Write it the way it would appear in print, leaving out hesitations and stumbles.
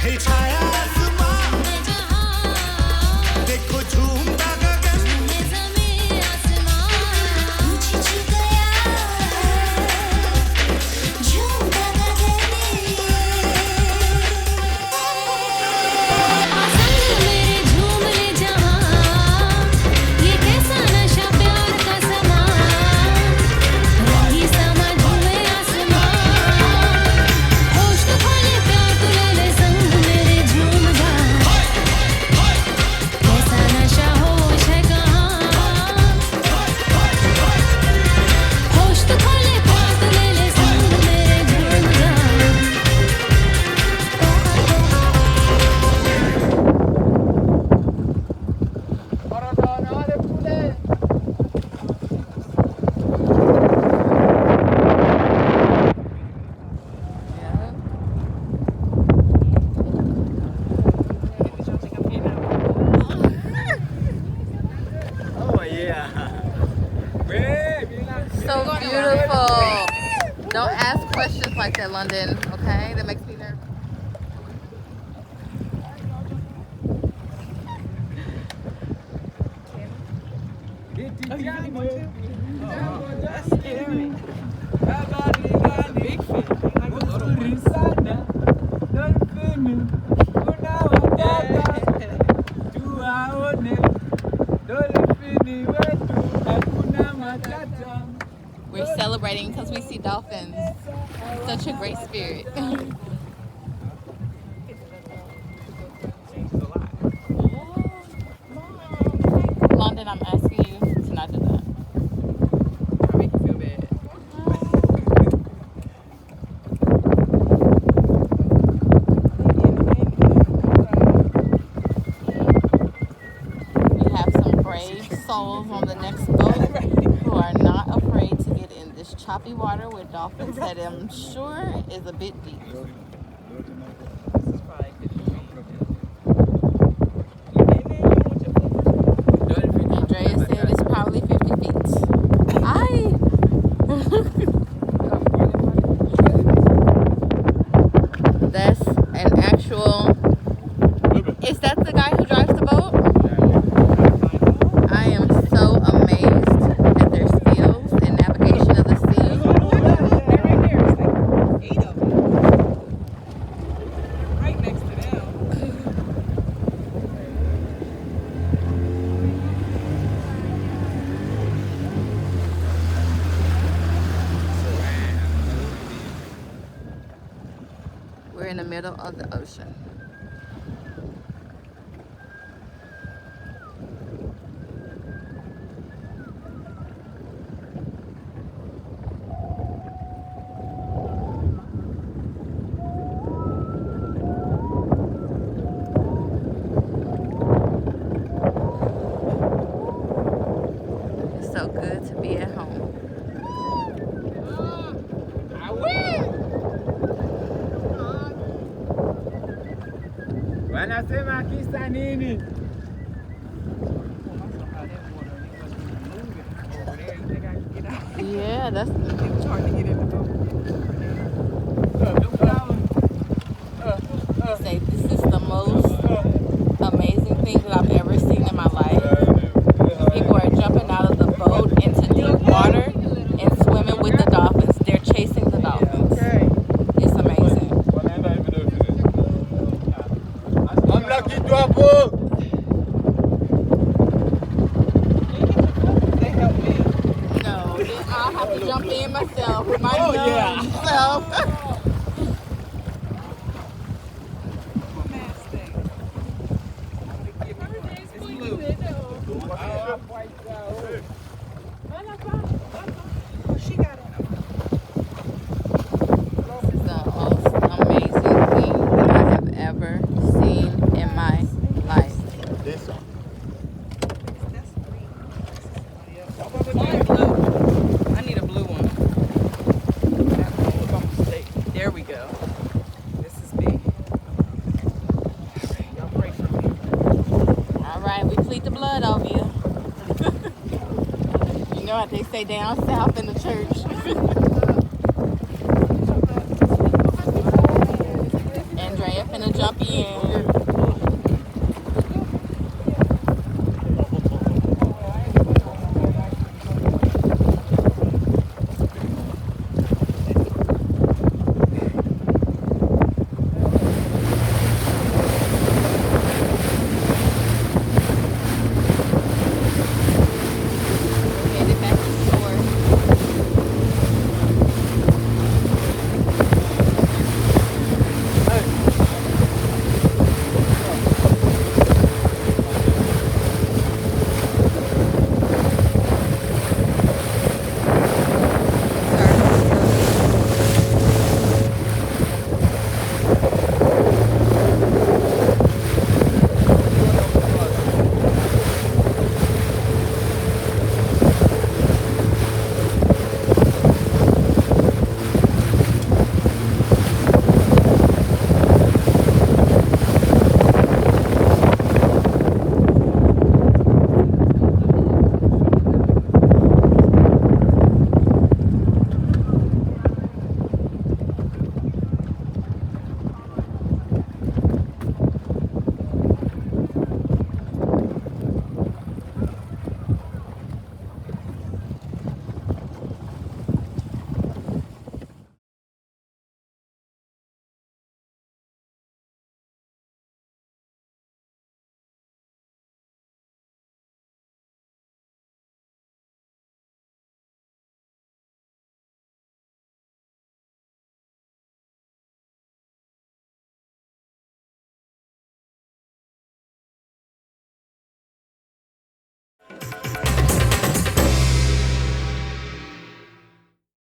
हे छाया आसमां देखो झूमता गगन जमीन आसमान ऊंची छू गया झूमता गगन संग मेरे झूम ले जहां ये कैसा नशा प्यार का समा रही समा झूमे आसमान होश तो खोले प्यार तू ले ले संग मेरे झूम जा कैसा नशा होश है कहाँ होश तो खोले प्यार तू ले ले संग मेरे झूम जा Oh yeah. So beautiful. Don't ask questions like that, London. Okay, that makes me nervous. That's scary. Big fish. We're celebrating because we see dolphins. Such a great spirit. London, I'm asking you to not do that. I make you feel bad. We have some brave souls on the next boat who are not afraid to get in this choppy water with dolphins that I'm sure is a bit deep. This is probably 50 feet. Andrea said it's probably 50 feet. That's an actual. Is that the guy who drives the boat? I am so amazed at their skills in navigation of the sea. They're right there. It's like 8 of them. Right next to them. We're in the middle of the ocean. It's so good to be at home. Wanasema kisa nini? Yeah, that's. It's hard to get in the boat. Say this is the most amazing thing that I've ever seen in my life. People are jumping out of the boat into deep water and swimming with the dolphins. They're chasing the dolphins. It's amazing. They help me. No, then I'll have to jump in myself with my Oh, young yeah. self. She got it. This is the most amazing thing that I have ever seen in my life. This one. That's green. Mine's blue. I need a blue one. There we go. This is me. Y'all pray for me. All right, we plead the blood over you. You know what they say down south in the church. Andrea finna jump in.